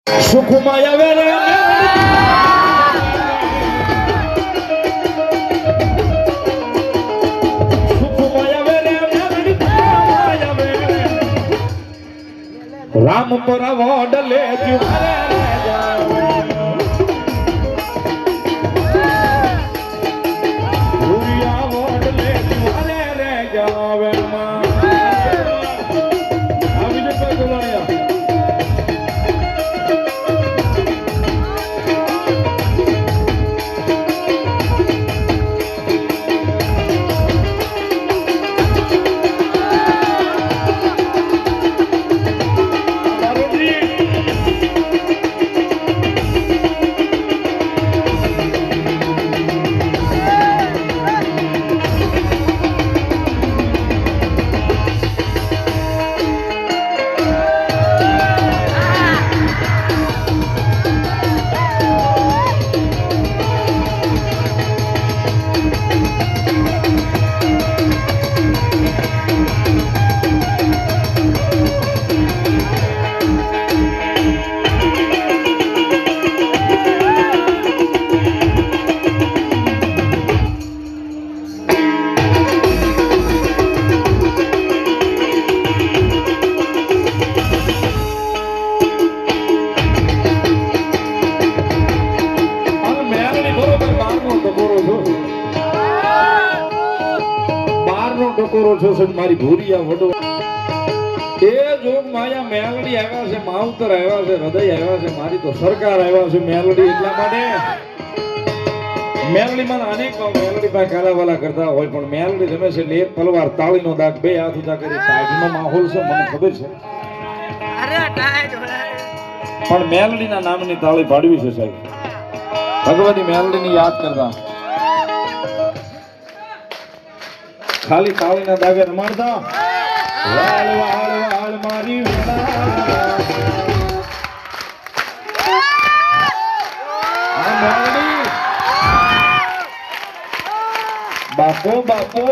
સુખમાં આવે રે રામ પર વોડ લે ભૂરિયા વોડ લે રે જાવે આવી જતો બોલાયા મારી ભૂરિયા વડો એ જોગ માયા મેલડી આવ્યા છે, માવતર આવ્યા છે, હૃદય આવ્યા છે, મારી તો સરકાર આવ્યા છે મેલડી. એટલા માટે મેલડી માં અનેક મેલડી પાસે કાલાવાલા કરતા હોય પણ મેલડી રમે છે એટલે એક તલવાર તાળીનો દાગ બે હાથ ઊંચા કરી ટાઈટનો માહોલ છે મને ખબર છે પણ મેલડીના નામની તાળી પાડવી છે સાહેબ. ભગવતી મેલડીને યાદ કરતા ખાલી તાળીના દાગે રમાડતા વાળ વાળ વાળ મારી બાપો બાપો